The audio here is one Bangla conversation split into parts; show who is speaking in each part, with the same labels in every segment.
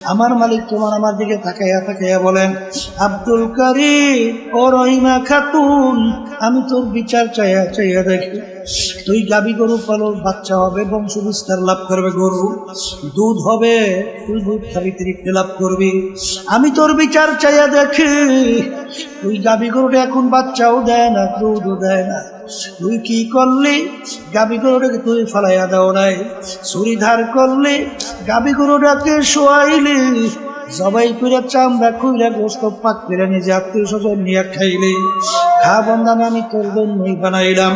Speaker 1: আমার মালিক তোমার আমার দিকে তাকাইয়া তাকাইয়া বলেন, আব্দুল কারিম ও রহিমা খাতুন, আমি তোর বিচার চাইয়া চাইয়া দেখি। তুই গাবি গরু পালো, বাচ্চা হবে, বংশ বিস্তার লাভ করবে, গরু দুধ হবে, তুই দুধ খাবি, তৃপ্তি লাভ করবি। আমি তোর বিচার চাইয়া দেখি, তুই গাবি গরুটা এখন বাচ্চাও দেয় না, দুধও দেয় না। তুই কি করলি? গাবি গরুটাকে তুই ফালাইয়া দাও নাই, ছুরি ধার করলি, গাবি গরুটাকে শোয়াইলি, জবাই করে চামড়া খুইলা গোস্ত পাক করে নিজে আত্মীয় স্বজন নিয়ে খাইলি। খা বন্দান, আমি তোর জন্যই বানাইলাম।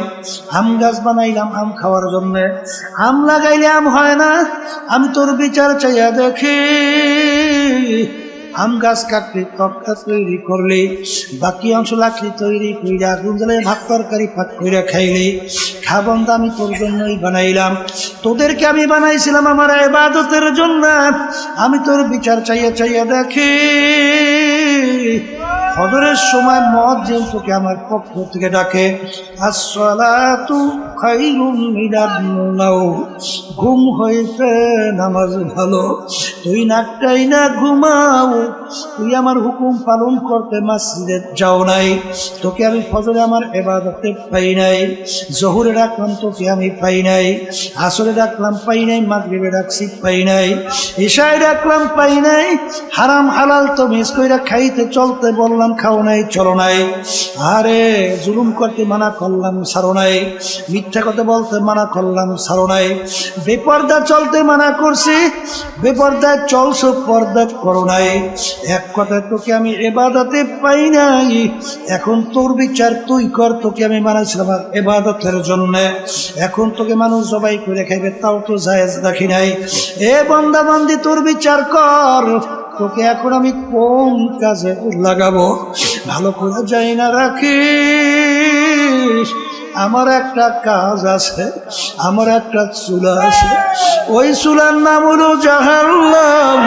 Speaker 1: আম গাছ বানাইলাম আম খাওয়ার জন্য। আম লাগাইলে আম হয় না, আমি তোর বিচার চাইয়া দেখি। আম গাছ কাটলি, তক্তা তৈরি করলি, বাকি অংশ লাকড়ি তৈরি কইরা আগুন জ্বালিয়ে ভাত তরকারি পাক কইরা খাইলি। খা বন্দা, আমি তোর জন্যই বানাইলাম। তোদেরকে আমি বানাইছিলাম আমার ইবাদতের জন্য। আমি তোর বিচার চাইয়া চাইয়া দেখি। ফজরের সময় মুয়াজ্জিন তোকে আমার পক্ষ থেকে ডাকে, আসসালাতু খায়রুম মিনান নাওম, ঘুম হইতে নামাজ ভালো। তুই নাকটাই না ঘুমাও, তুই আমার হুকুম পালন করতে মসজিদে যাও নাই। তোকে আমি ফজরে আমার ইবাদতে পাই নাই, জোহরে রাখলাম তোকে আমি পাই নাই, আসরে রাখলাম পাই নাই, মাগরিবে রাখছি পাই নাই, ইশায় রাখলাম পাই নাই। হারাম হালাল তো মিস কইরা খাইতে চলতে বললাম, খাও নাই, চলো নাই। আরে জুলুম করতে মানা করলাম, ছাড়ো নাই। মিথ্যা কথা বলতে মানা করলাম, ছাড়ো নাই। বেপর্দা চলতে মানা করছি, বেপর্দায় চলছো, পর্দা করো নাই। এক কথায় তোকে আমি ইবাদতে পাই নাই। এখন তোর বিচার তুই কর, তোকে আমি বানাইছিলাম ইবাদতের জন্য। এখন তোকে মানুষ জবাই করে খাইবে, তাও তো জায়েজ রাখি নাই। এ বান্দা বান্দি, তোর বিচার কর, তোকে এখন আমি কোন কাজে লাগাবো? ভালো করে যাই না রাখিস। আমার একটা কাজ আছে, আমার একটা চুলা আছে, ওই চুলার নাম হলো জাহান্নাম।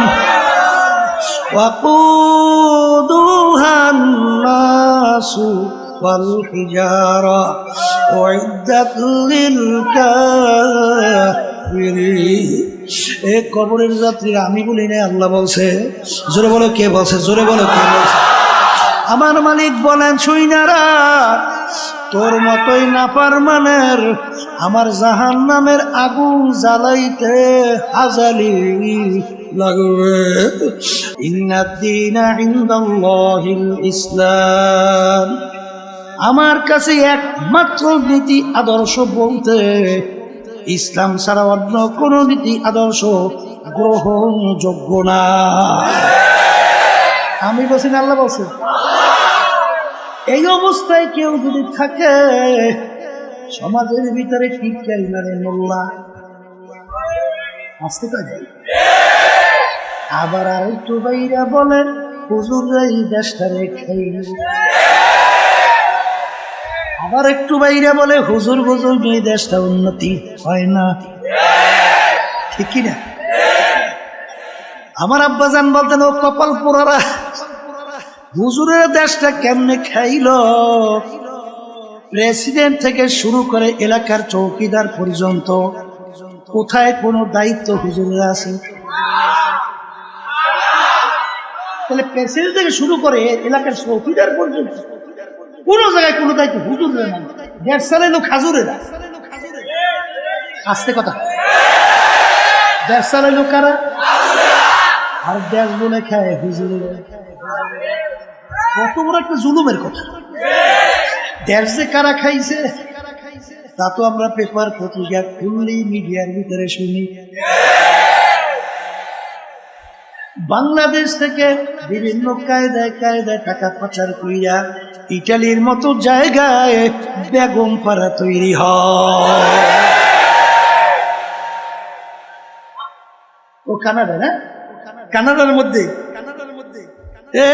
Speaker 1: ওয়াকুদুহান নাসু ওয়াল হিজারা উইদ্দাত লিল কাফিরিন। এ কবরের যাত্রীরা আমি বলি না, আল্লাহ বলছে। জোরে বলো কে বলছে? জোরে বলো কে বলছে? আমার মালিক বলেন, শুইনারা তোর মতোই নাফরমানের আমার জাহান্নামের আগুন জ্বালাইতে হাজালি লাগবে। ইন্নাদ-দীনা ইনদাল্লাহিল ইসলাম। আমার কাছে একমাত্র নীতি আদর্শ বলতে ইসলাম ছাড়া অন্য কোন নীতি আদর্শ গ্রহণযোগ্য না। আমি বলছি না, আল্লাহ বলছে। এই অবস্থায় কেউ যদি থাকে, সমাজের ভিতরে টিকাই মানে মোল্লা আসতে পারে। আবার আর একটু বাইরা বলে, হুজুর এই দেশটারে খাই। আবার একটু বাইরে বলে, হুজুর হুজুর এই দেশটা উন্নতি হয় না। ঠিক কিনা? আমার আব্বাজান বলতেন, ও কপাল পোড়ারা, হুজুরের দেশটা কেমনে খাইল? প্রেসিডেন্ট থেকে শুরু করে এলাকার চৌকিদার পর্যন্ত কোথায় কোনো দায়িত্ব হুজুরের আছে? তাহলে প্রেসিডেন্ট থেকে শুরু করে এলাকার চৌকিদার পর্যন্ত কোন জায়গায় কোনো দায়িত্ব হুজুরের না। দেশ চালাইলো খাজুরেরা। আসতে কথা, দেশ চালাইলো কারা? আর দেশ বলে খায় হুজুরেরা। কত বড় একটা জুলুমের কথা। দেশ যে কারা খাইছে তা তো আমরা পেপার পত্রিকা খুললি, মিডিয়ার ভিতরে শুনি। বাংলাদেশ থেকে বিভিন্ন কায়দায় কায়দায় টাকা পাচার কইরা ইটালির মতো জায়গায় বেগম পাড়া তৈরি হয়। ও কানাডা না? কানাডার মধ্যে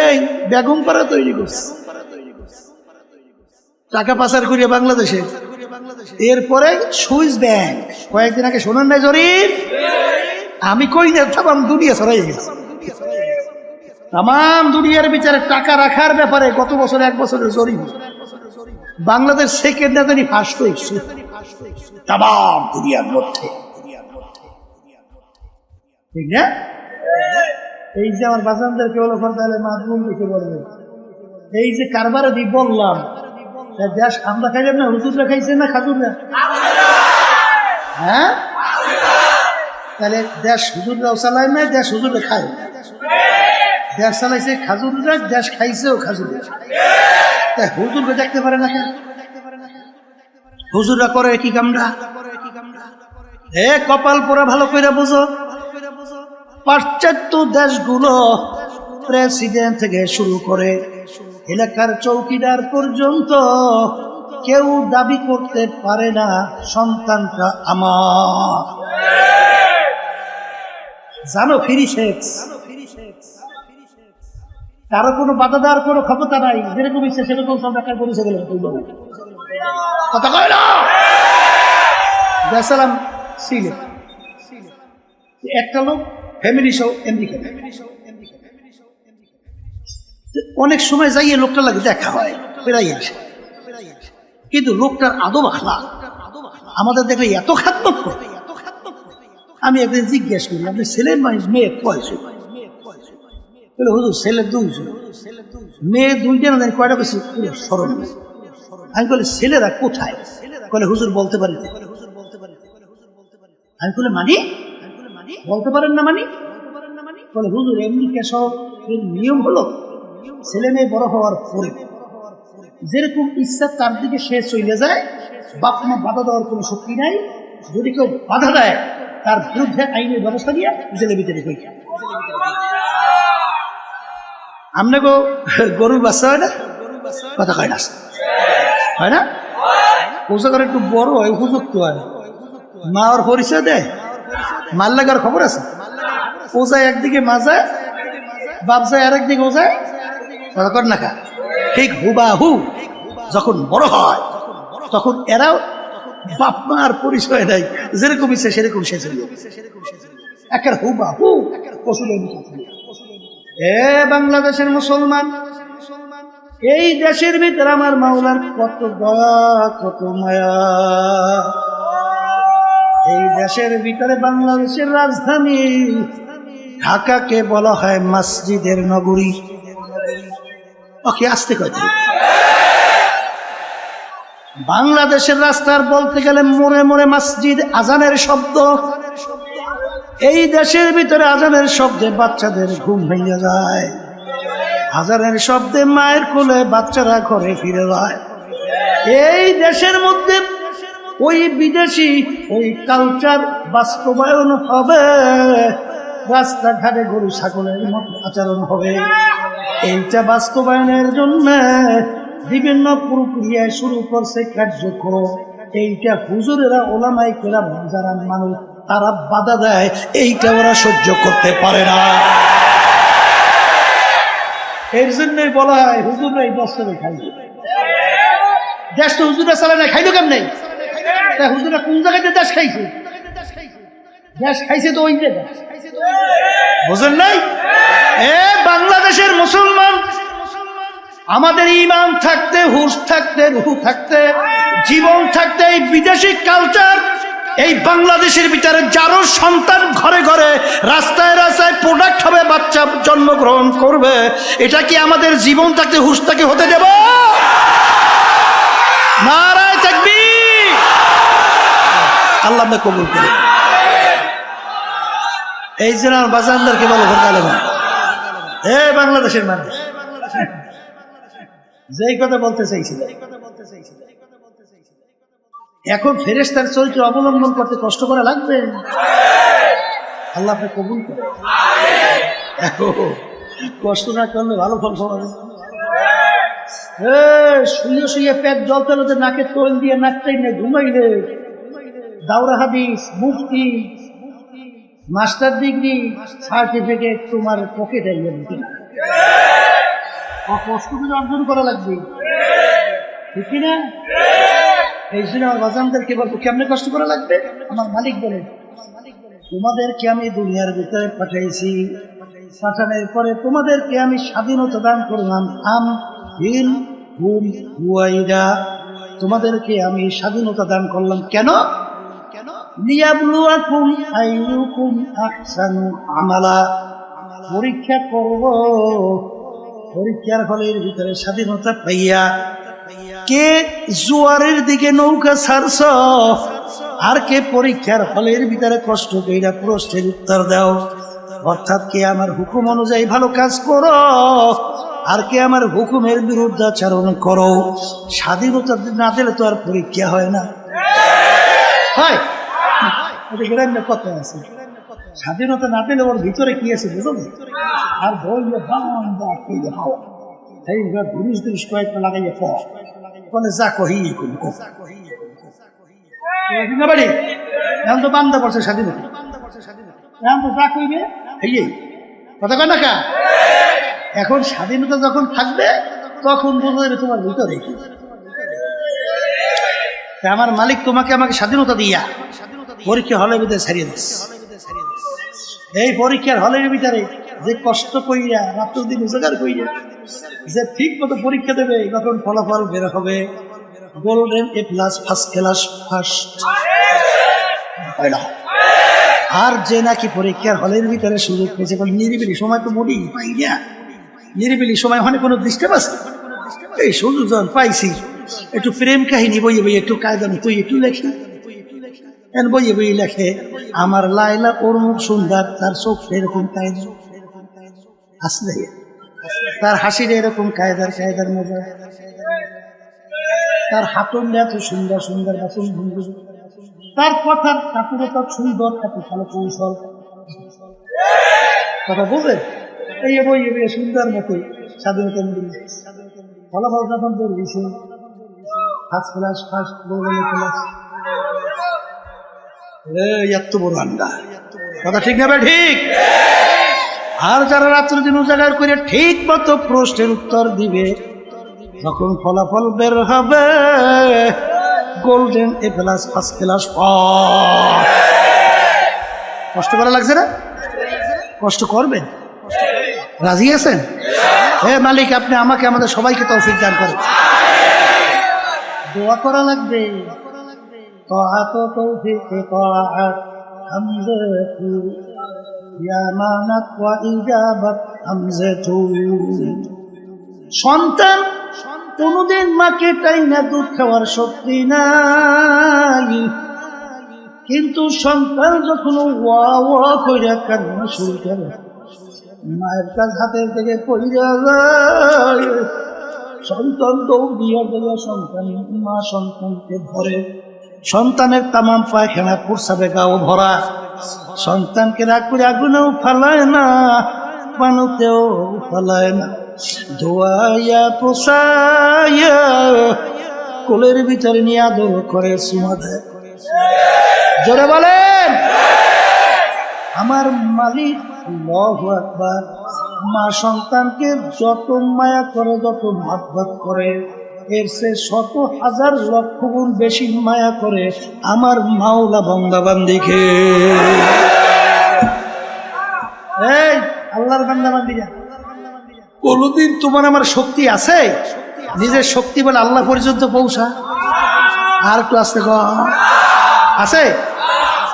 Speaker 1: এই বেগম পাড়া তৈরি করছে, টাকা পাচার করিয়া বাংলাদেশে। এরপরে সুইস ব্যাংক, কয়েকদিন আগে শোনেন নাই জরিপ? আমি কই না, তাম দুনিয়া ছড়াই গেছে। তাম দুনিয়ার বিচারে টাকা রাখার ব্যাপারে গত বছর 1 বছরের জরিপ, বাংলাদেশ সেকেন্ড না জানি ফার্স্ট হয়েছে তাম দুনিয়ার মধ্যে। ঠিক না? এই যে আমার বাজানদেরকে হলো তাহলে মাহবুব লিখে বলবে, এই যে কারবারে দি বললাম দেশ আমরা খাইলাম না, হুজুররা খাইছে না খাজুররা? হ্যাঁ, তাহলে দেশ হুজুররাও চালায় না, দেশ হুজুরে খায়। দেশ চালাইছে খাজুররা, দেশ খাইছেও খাজুররা। তাই হুজুরকে দেখতে পারে না কেন? হুজুররা করে কি কামরা? এ কপাল পোড়া ভালো করে বুঝো, পাশ্চাত্য দেশগুলো প্রেসিডেন্ট থেকে শুরু করে এলাকার চৌকিদার পর্যন্ত কেউ দাবি করতে পারে না সন্তানটা আমার। জানো ফ্রি সেক্স, কারো কোনো বাধা দেওয়ার কোনো ক্ষমতা নাই, যেরকম ইচ্ছে সেরকম সব দেখা করেছে গেলেন কথা কয় না। গেছিলাম সিলেট, একটা লোক ফ্যামিলি সহ আমেরিকা, অনেক সময় যাইয়ে লোকটা লাগে দেখা হয়, বেড়াই আসে, কিন্তু লোকটার আদব আখলাক আমাদের দেখলে এত খাতমত করে। আমি একদিন জিজ্ঞেস করি, আপনি ছেলের মেয়ে কয়জন? বলে হুজুর ছেলে দুইজন, মেয়ে দুইটা না জানি কয়টা বেশি স্মরণ। আমি বলি ছেলেরা কোথায়? বলে হুজুর বলতে পারি। আমি বলে মানি বলতে পারেন না মানি? বলে হুজুর আমেরিকা সহ নিয়ম হলো ছেলে মেয়ে বড় হওয়ার পরে যেরকম ইচ্ছা তার দিকে সে চলে যায়, বাপ মা বাধা দেওয়ার কোনো শক্তি নাই। যদি কেউ বাধা দেয় তার বিরুদ্ধে আইনের ব্যবস্থা দিয়ে জেলে ভিতরে হয়ে যায়। আমনে গো গরুর বাচ্চা হয় না, কথা কয় না, হয় না? পোষা করে একটু বড় হয়, উপযুক্ত হয়, মা ওর পরিচয় দেয়, মার লাগার খবর আছে। ও যায় একদিকে মা যায়, বাপ যায় আর একদিকে ও যায়, কথা কর না কা। ঠিক হুবাহু যখন বড় হয় তখন এরাও বাপ মার পরিচয় দেয়, যেরকম ইচ্ছে সেরকম সে চলে একের হুবাহু পশুদের মতো। এ বাংলাদেশের মুসলমান, এই দেশের ভিতরে আমার মাওলার কত দয়া কত মায়া। এই দেশের ভিতরে বাংলাদেশের রাজধানী ঢাকাকে বলা হয় মসজিদের নগরী। ওকে আসতে কথা, বাংলাদেশের রাস্তার বলতে গেলে মোড়ে মোড়ে মসজিদ, আজানের শব্দ। এই দেশের ভিতরে আজানের শব্দে বাচ্চাদের ঘুম ভেঙে যায়, আজানের শব্দে মায়ের কোলে বাচ্চারা ঘরে ফিরে যায়। এই দেশের মধ্যে ওই বিদেশি ওই কালচার বাস্তবায়ন হবে, রাস্তাঘাটে গরু ছাগলের মতো আচরণ হবে। এইটা বাস্তবায়নের জন্য বিভিন্ন প্রক্রিয়ায় শুরু করছে কার্যক্রম। এইটা হুজুরেরা ওলামাই কেরাম যারা মানুষ তারা বাধা দেয়, এইটা ওরা সহ্য করতে পারে না। এর জন্যই বলা হয় হুজুররা এই বস্ত্রে খাইবে। দেশ তো হুজুরা চালায় না, খাইলো কেমন নেই? হুজুরা কোন জায়গাতে দেশ খাইছে? দেশ খাইছে তো ওই জায়গা, বুঝেন নাই? এ বাংলাদেশের মুসলমান, আমাদের ইমান থাকতে, হুশ থাকতে, রুহ থাকতে, জীবন থাকতে এই বিদেশি কালচার এই বাংলাদেশের ভিতরে যারও সন্তান ঘরে ঘরে রাস্তায় রাস্তায় প্রোডাক্ট হবে, বাচ্চা জন্মগ্রহণ করবে, এটা কি আমাদের জীবন থাকতে হুশ থাকতে হতে দেব? নারায়ে তাকবীর। আল্লাহ আপনি কবুল করে। এই জন্য বাজানদারকে বলো এ বাংলাদেশের মানুষ, যেই কথা বলতে চাইছিল, এখন ফেরেশতার চরিত্র অবলম্বন করতে কষ্ট করা লাগবে। আল্লাহ আপনি কবুল করে। কষ্ট না করলে ভালো ফল পাবে। শুয়ে শুয়ে পেট জলতে নাকে তোল দিয়ে নাকটাই নেই ঘুমাইলে দাওরা হাদিস, মুফতি, মাস্টার ডিগ্রি, সার্টিফিকেট তোমার পকেটে কষ্ট করে অর্জন করা লাগবে, ঠিক কিনা? এই জন্য আমার বাজানদেরকে বলবো কেমনে কষ্ট করা লাগবে। আমার মালিক বলে তোমাদেরকে আমি দুনিয়ার ভিতরে পাঠাইছি, পাঠানোর পরে তোমাদেরকে আমি স্বাধীনতা দান করলাম। তোমাদেরকে আমি স্বাধীনতা দান করলাম কেন? লিয়াবলুয়াকুম আইয়ুকুম আহসানু আমালা, পরীক্ষা করব, পরীক্ষার হলের ভিতরে স্বাধীনতা পাইয়া কে জোয়ারের দিকে নৌকা ছাড়ছ, আর কে পরীক্ষার হলের ভিতরে কষ্ট কইরা প্রশ্নের উত্তর দাও। অর্থাৎ কে আমার হুকুম অনুযায়ী ভালো কাজ করো, আর কে আমার হুকুমের বিরুদ্ধাচরণ করো। স্বাধীনতা না দিলে তো আর পরীক্ষা হয় না, হয় কথা আছে। স্বাধীনতা না পেলে ওর ভিতরে কি আছে বুঝো, আর বললে ধুরিস ধুরিস কয়েকটা লাগাইয়া ফলে যা কহি বাড়ি এখন তো বান্ধা পড়ছে স্বাধীনতা, এখন তো যা কইবে কথা কয় না কা। এখন স্বাধীনতা যখন থাকবে তখন বোঝা যাবে তোমার ভিতরে আমার মালিক তোমাকে আমাকে স্বাধীনতা দিয়া পরীক্ষা হলের ভিতরে ছাড়িয়ে দিচ্ছে। এই পরীক্ষার হলের ভিতরে যে কষ্ট কইরা রাত্র দিন উজাগার কইরা যে ঠিক মতো পরীক্ষা দেবে, তখন ফলাফল বের হবে golden A plus, first class, first. আর যে নাকি পরীক্ষার হলের ভিতরে সুযোগ পেয়েছে, নিরিবিলি সময় তো মরি পাই না, নিরিবিলি সময় ওখানে কোনো ডিস্টার্ব আছে, এই সুযোগ যখন পাইছি একটু প্রেম কাহিনী বইয়ে বইয়ে একটু কায়দা তুই একটু লেখি, বইয়ে বইয়ে লেখে আমার লাইলা ওর মুখ সুন্দর, তার চোখ এরকম কায়দা আসলে, তার হাসির এরকম কায়দার কায়দার মজা, তার হাতন এত সুন্দর সুন্দর বাসন ভঙ্গি, তার কথার কাপুরতা সুন্দর, এত ভালো কৌশল কথা বলবে, এই বইয়ে বইয়ে সুন্দর মতো স্বাধীনতা ফলাফল যখন বেরিয়েছে ফার্স্ট ক্লাস, ফার্স্ট ক্লাস, এত বড় আন্ডা কথা ঠিক না? ঠিক। আর যারা রাত্র দিন উজাগার করে ঠিক মতো প্রশ্নের উত্তর দিবে, যখন ফলাফল বের হবে golden A plus, first class. কষ্ট করা লাগছে না? কষ্ট করবেন, রাজি আছেন? হে মালিক, আপনি আমাকে আমাদের সবাইকে তৌফিক দান করেন। দোয়া করা লাগবে, طاعة توفيق طاعة حمزة يا مانت وإجابة حمزة সন্তান কোনদিন মাকে তাই না দুধ খাওয়ার শক্তি নাই, কিন্তু সন্তান যখন ওয়া ওয়া কইরা কান্না শুরু করে, মায়ের কাছ হাতের থেকে পড়িয়া যায়, সন্তান দৌড়িয়া গেল, সন্তান মা সন্তানকে ধরে, সন্তানের তামাম পায়খানা প্রস্রাবে গাও ভরা, সন্তানকে রাগ করে আগুনেও ফালায় না, পানুতেও ফালায় না, ধোয়াইয়া পোষাইয়া কোলের ভিতরে নিয়ে আদর করে চুমা দেয়। জোরে বলেন আমার মালিক আল্লাহু আকবার। মা সন্তানকে যত মায়া করে, যত মহব্বত করে, এর সে শত হাজার লক্ষ গুণ বেশি মায়া করে আমার মাওলা বান্দা বান্দিকে। এই আল্লাহর বান্দা বান্দিরা, কোনদিন তোমার আমার শক্তি আছে? নিজের শক্তি বলে আল্লাহ পর্যন্ত পৌঁছা, আর একটু আসতে আছে?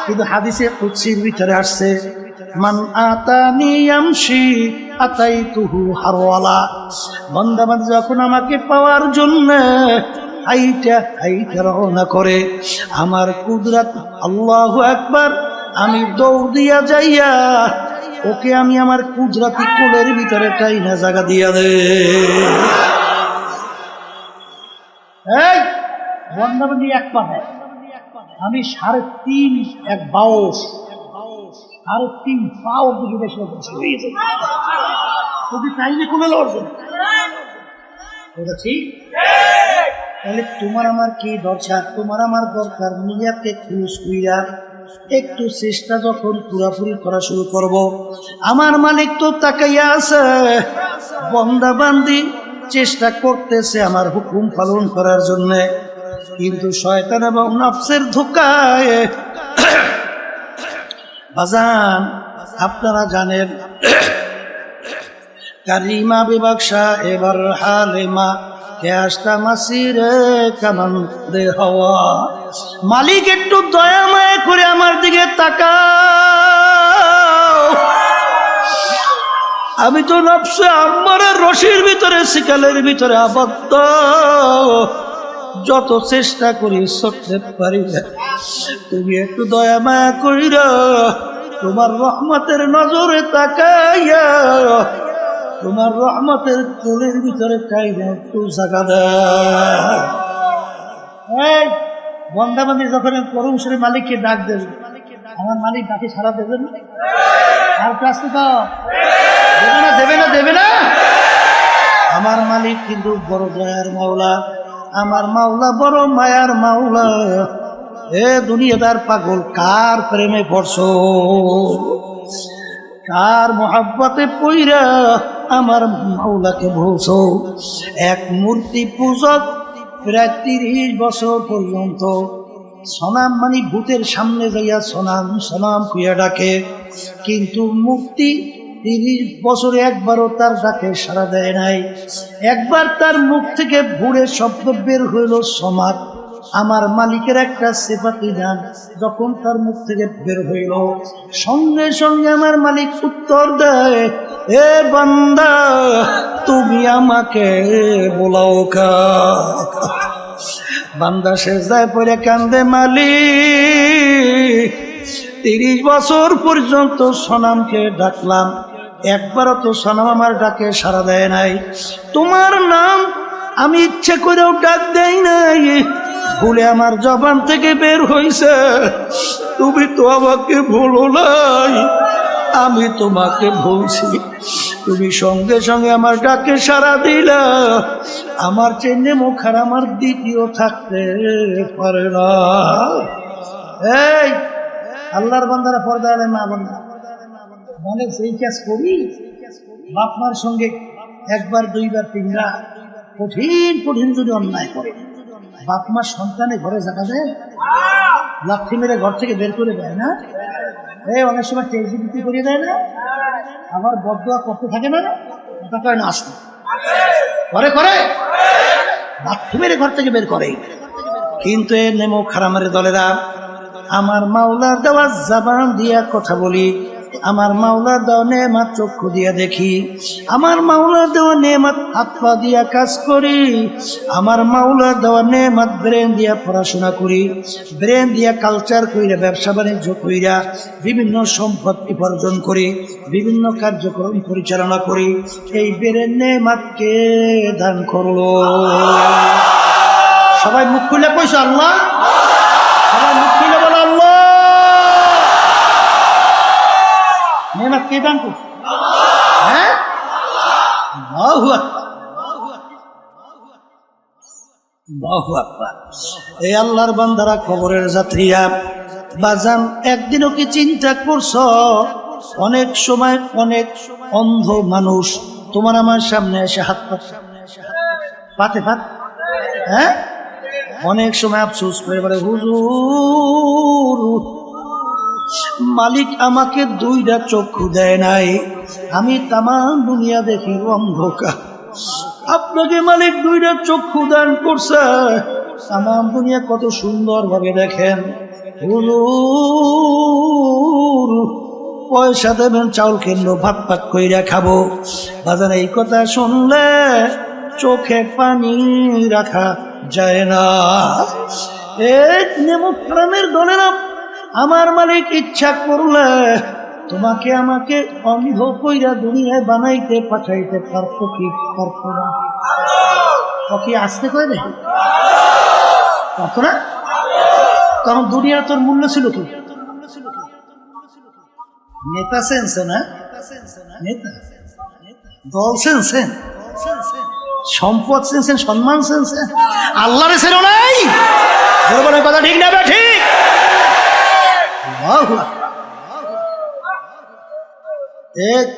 Speaker 1: কিন্তু হাদিসে কুদসির ভিতরে আসছে, মান আতানি ইয়ামশি আতাইতুহু হারওয়ালা। বান্দা বান্দা যখন আমাকে পাওয়ার জন্য হাইটা হাইটা রওনা করে, আমার কুদরত আল্লাহু আকবার, আমি দৌড় দিয়া যাইয়া ওকে আমি আমার কুদরতি কোলের ভিতরে টাইনা জায়গা দিয়া দে। এই বান্দা বান্দি এক পাবে, আমি 3.5 এক বাউস, 3.5 পাও দিকে বেশি হয়েছে, যদি টাইনে কোলে লড়বে ওটা ঠিক। তাহলে তোমার আমার কি দরকার? তোমার আমার দরকার নিজেকে খুশ কইরা একটু চেষ্টা যখন পুরাপুরি করা শুরু করব, আমার মালিক তো তাকাইয়া আছে, বান্দা বান্দি চেষ্টা করতেছে আমার হুকুম পালন করার জন্য, কিন্তু শয়তান এবং নফসের ধোঁকায় বাজান আপনারা জানেন কারিমা বিবাকশা এবার হালেমা কেষ্টা মাসিরে কামান দে হওয়া। মালিক একটু দয়া মায়া করে আমার দিকে তাকাও, আমি তো নফসে আম্মারের রশির ভিতরে, শিকালের ভিতরে আবদ্ধ। যত চেষ্টা করি ছুটতে পারি না। তুমি একটু দয়া মায়া কইরা তোমার রহমতের নজরে তাকাইয়া তোমার রহমতের কোলের ভিতরে কাইরা একটু জায়গা দেয়। এই বন্দাবান্দি যখন করুন সে মালিককে ডাক দেবে, আমার মালিক ডাকে সারা দেবেন না? আর কাছে তো দেবে না, দেবে না, দেবে না। আমার মালিক কিন্তু বড় দয়ার মাওলা, আমার মাওলা বড় মায়ার মাওলা। এ দুনিয়াদার পাগল, কার প্রেমে পড়ছো, কার মোহাব্বতে পইরা আমার মাওলাকে ভুলছো? এক মূর্তি পূজক প্রায় 30 বছর পর্যন্ত সনাম মানে ভূতের সামনে যাইয়া সনাম সনাম কুইয়া ডাকে, কিন্তু মূর্তি 30 বছরে একবারও তার ডাকে সাড়া দেয় নাই। একবার তার মুখ থেকে ভুরে শব্দ বের হইল সমাদ। আমার মালিকের একটা সিফাতি গান যখন তার মুখ থেকে বের হইল, সঙ্গে সঙ্গে আমার মালিক উত্তর দেয়, এ বান্দা তুমি আমাকে বলাও কা। বান্দা সেজদায় পড়ে কান্দে, মালিক 30 বছর পর্যন্ত সনামকে ডাকলাম, একবারও তো সনাম আমার ডাকে সাড়া দেয় নাই। তোমার নাম আমি ইচ্ছে করেও ডাক দেই নাই, ভুলে আমার জবান থেকে বের হইছে। তুমি তো আমাকে ভুলো নাই, আমি তোমাকে ভুলছি। তুমি সঙ্গে সঙ্গে আমার ডাকে সাড়া দিলা। আমার চেনে মুখার আমার দ্বিতীয় থাকতে পারে না। এই আল্লাহর বান্দারা পর্দা আলে না বান্দা মানে সেই কাজ করি, বাপ মার সঙ্গে একবার দুইবার তিনবার কঠিন কঠিন যদি অন্যায় করে, বাপ মার সন্তানে ঘরে জায়গা দেয়, লাঠি মেরে ঘর থেকে বের করে দেয় না? এই অনেক সময় টেজিবিটি করিয়ে দেয় না? আবার বদদোয়া করতে থাকে না? এটা কয় না, আসতে করে করে লাঠি মেরে ঘর থেকে বের করে। কিন্তু এ নেমো খারামের দলেরা, আমার মাওলার দেওয়া জবান দিয়া কথা বলি, আমার মাওলার দেওয়া নেমাত চক্ষু দিয়া দেখি, আমার মাওলার দেওয়া নেমাত হাত পা দিয়া কাজ করি, আমার মাওলার দেওয়া নেমাত ব্রেন দিয়া পড়াশোনা করি, ব্রেন দিয়া কালচার কইরা ব্যবসা বাণিজ্য কইরা বিভিন্ন সম্পদ উপার্জন করি, বিভিন্ন কার্যক্রম পরিচালনা করি। এই ব্রেন নেমাত কে দান করলো? সবাই মুখ খুলে কইছো আল্লাহ, সবাই মুখ খুলে বলো আল্লাহ। নেমাত কে দান করছে? হ্যাঁ, আল্লাহু আকবার, আল্লাহু আকবার। এই আল্লাহর বান্দারা, কবরের যাত্রীরা, বাজান একদিনও কি চিন্তা করছো? অনেক সময় অনেক অন্ধ মানুষ তোমার আমার সামনে এসে হাত পাতে পাত, হ্যাঁ, অনেক সময় আফসোস করে বলে, হুজুর মালিক আমাকে 2টা চক্ষু দেয় নাই, আমি তামাম দুনিয়া দেখি অন্ধকার, আপনাকে মালিক 2টা চক্ষু দান করছে, তামাম দুনিয়া কত সুন্দর ভাবে দেখেন। হুজুর পয়সা দেবেন, চাউল কিনবো, ভাত পাত কইরা খাবো। বাজার এই কথা শুনলে চোখে পানি রাখা যায় না। এক নেমুখ প্রাণের দলেরা, আমার মালিক ইচ্ছা করলে তোমাকে আমাকে অন্ধ কইরা দুনিয়ায় বানাইতে পাঠাইতে পারতো কি পারতো না? ওকে আসতে কই দেখি পারতো না? কারণ দুনিয়া তোর মূল্য ছিল কি? নেতা সেন্সে না, নেতা দল সেন্সেন, সম্পদ সেন্সেন, সম্মান সেন্সেন, আল্লাহরে ছিল নাই। কথা ঠিক না? ঠিক।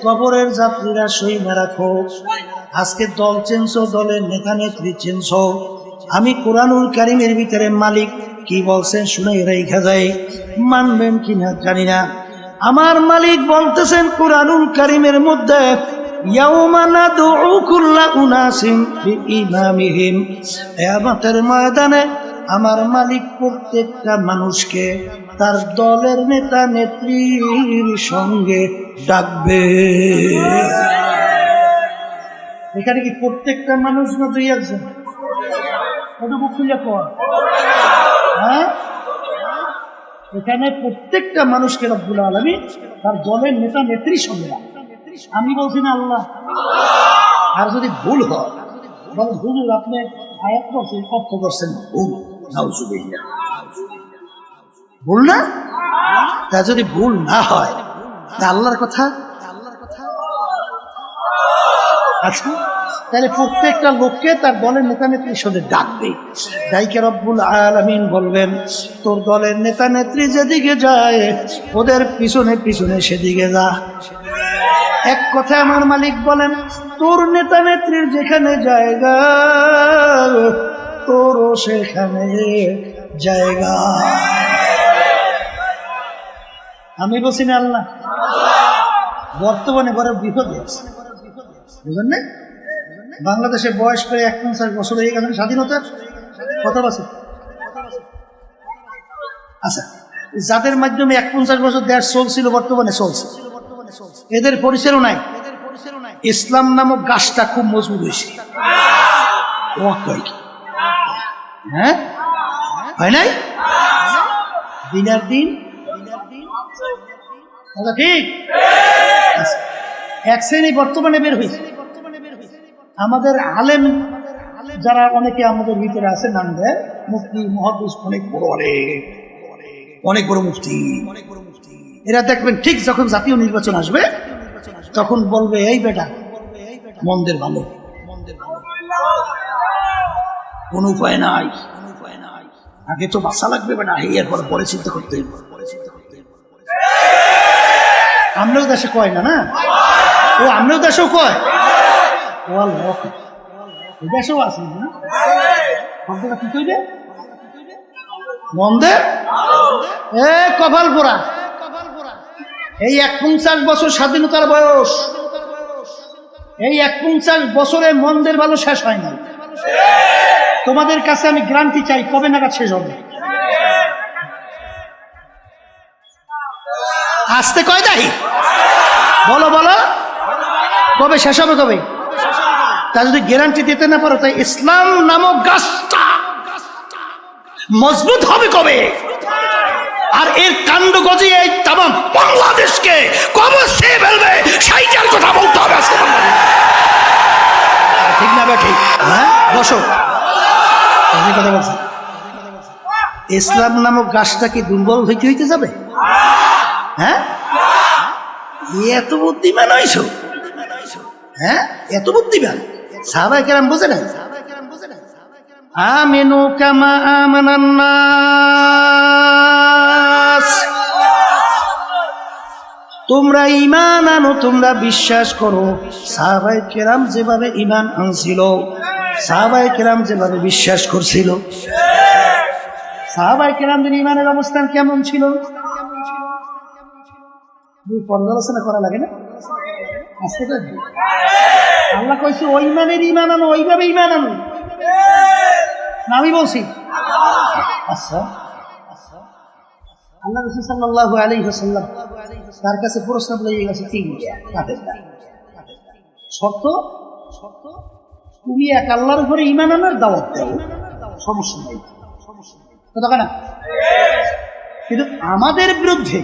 Speaker 1: কবরের যাত্রীরা সইমা রাখো, আজকে দল চেঞ্জ, দলের নেতা নেত্রী চেঞ্জ। আমি কোরআনুল কারীমের ভিতরে মালিক কি বলছেন শুনে রেখা যায়, মানবেন কিনা জানি না। আমার মালিক বলতেছেন কোরআনুল কারীমের মধ্যে, ইয়াউমা নাদউ কুল্লা উনাসিন বিইমামিহিম, কিয়ামতের ময়দানে আমার মালিক প্রত্যেকটা মানুষকে তার দলের নেতা নেত্রীর সঙ্গে ডাকবে। এখানে কি প্রত্যেকটা মানুষ না দুই একজন? কত বুক খুলে কর, হ্যাঁ? এখানে প্রত্যেকটা মানুষকে রব্বুল আলামিন তার দলের নেতা নেত্রী সঙ্গে। আমি বলছি না আল্লাহ। আর যদি ভুল হয় বলেন হুজুর আপনি আয়াত করছেন অর্থ করছেন ভুল, নাউজুবিল্লাহ, ভুল না? তা যদি ভুল না হয় তা আল্লাহর কথা। আচ্ছা, তাহলে প্রত্যেকটা লোককে তার দলের নেতা নেত্রীর সাথে ডাকবে। ডাইকে রব্বুল আলামিন বলবেন তোর দলের নেতা নেত্রী যেদিকে যায় ওদের পিছনে পিছনে সেদিকে যা। এক কথা আমার মালিক বলেন তোর নেতা নেত্রীর যেখানে জায়গা তোরও সেখানে জায়গা। আমি বলছি না আল্লাহ। বর্তমানে বড় বিপদে আছে, বুঝলেন না? বাংলাদেশের বয়স প্রায় 51 বছর হয়ে গেছে স্বাধীনতার। কত বছর? আচ্ছা, যাদের মাধ্যমে 51 বছর দেশ চলছিল বর্তমানে চলছে, এদের পরিচয়ও নাই। ইসলাম নামক গাছটা খুব মজবুত হয়েছে, হ্যাঁ হয় নাই? দিনের দিন ঠিক এক শ্রেণী বর্তমানে বের হয়েছে। আমাদের আলেম যারা অনেকে আমাদের ভিতরে আছে নাম দেয় মুফতি মুহাদ্দিস, অনেক বড় অনেক বড় মুফতি। এরা দেখবেন ঠিক যখন জাতীয় নির্বাচন আসবে তখন বলবে এই বেটা মন্দের ভালো, কোন উপায় নাই, আগে তো বাঁচা লাগবে বেটা, এরপর পরে চিন্তা করতে। আমরাও দেশে কয় না, না ও আমরাও দেশেও কয়, ও আল্লাহ দেশেও আছে না শব্দটা কি কইবে মন্দে এ কপাল পোড়া। এই 51 বছর স্বাধীনতার বয়স, এই 51 বছরে মন্দের ভালো শেষ হয় না। তোমাদের কাছে আমি গ্যারান্টি চাই কবে নাগাদ শেষ হবে? আসতে কয় দাহি বলো বলো, কবে শেষ হবে কবে? তা যদি গ্যারান্টি দিতে না পারো তাই ইসলাম নামক গাছটা মজবুত হবে কবে? আর এর কাণ্ড গজিয়ে এই তামাম বাংলাদেশকে কবে সে ফেলবে সেইটার কথা বলতে হবে। ঠিক না ঠিক? হ্যাঁ বসো, কথা বলছি। ইসলাম নামক গাছটা কি দুর্বল হইতে হইতে যাবে? হ্যাঁ এত বুদ্ধিমান হইছো, হ্যাঁ এত বুদ্ধিমান সাহাবায়ে কেরাম বোঝে না। আমিনু কামা আমানান নাস, তোমরা ঈমান আনো, তোমরা বিশ্বাস করো। সাহাবায়ে কেরাম যেভাবে ঈমান আনছিল, সাহাবায়ে কেরাম যেভাবে বিশ্বাস করছিল, সাহাবায়ে কেরামদের ঈমানের অবস্থান কেমন ছিল পর্যালোচনা করা লাগে না? আল্লাহ কইছে ওই মানের ঈমান আনো, ওইভাবে ঈমান আনো। আমি বলছি আচ্ছা আল্লাহ রাসূল সাল্লাল্লাহু আলাইহি ওয়াসাল্লাম তার কাছে প্রস্তাব লইয়া গেছে তিনটা শর্ত। তুমি এক আল্লাহর উপরে ঈমান আনার দাওয়াত দাও, সমস্যা নেই, কথা না। কিন্তু আমাদের বিরুদ্ধে,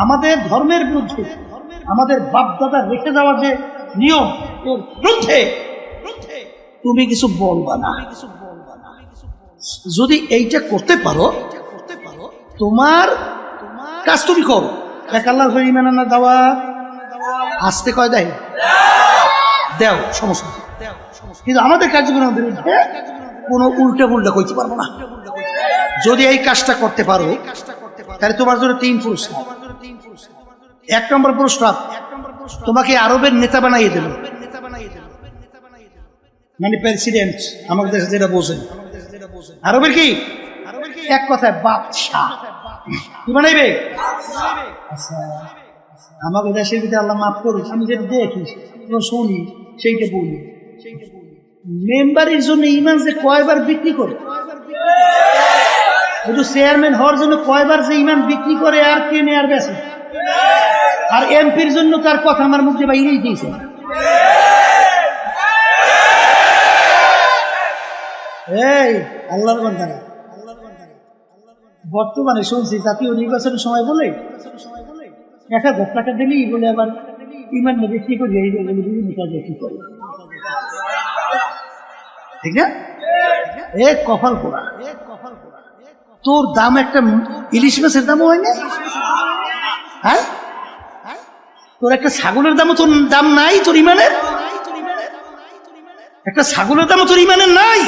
Speaker 1: আমাদের ধর্মের বিরুদ্ধে, আমাদের বাপদাদা রেখে যাওয়ার যে নিয়ম এর বিরুদ্ধে তুমি কিছু বলবা না। যদি এইটা করতে পারো তোমার কাজ তুমি করো। এক আল্লাহর উপরে ঈমান আনার দাওয়াত আসতে কয় দেয় দেও, সমস্যা। কিন্তু আমাদের কার্যক্রমের বিরুদ্ধে কোনো উল্টা পুল্টা কইতে পারবো না। যদি এই কাজটা করতে পারো তাহলে তোমার জন্য 3 পুরস্কার। 1 নম্বর পুরস্কার, তোমাকে আরবের নেতা বানাইয়ে দেবে, মানে প্রেসিডেন্ট আমাদের দেশে যেটা বোঝেন। আরবের কি এক কথায় বাদশাহ কি বানাইবে? আমাদের দেশের ভিতরে আল্লাহ মাফ করুক, আমি যেটা দেখি শুনি সেইটা বলি। মেম্বারের জন্য ইমান যে কয়বার বিক্রি করে, শুধু চেয়ারম্যান হওয়ার জন্য কয়বার যে ইমান বিক্রি করে আর কেনে আর বেচে। আর এমপির জন্য তার কথা আমার মুখে বাইরেই দিয়েছে। এই আল্লাহর বান্দারা, বর্তমানে শুনছি জাতীয় নির্বাচনের সময় বলে 1,000 টাকা দিলেই বলে আবার ইমান নবী কি করে এই বলে বিভিন্ন কাজে কি করে, ঠিক না? এ কপাল পোড়া, তোর দাম একটা ইলিশ মাছের দামও হয় না, হ্যাঁ? তোর একটা ছাগলের দামও তোর দাম নাই, তোর ইমানের একটা ছাগলের দামও তোর ইমানের নাই।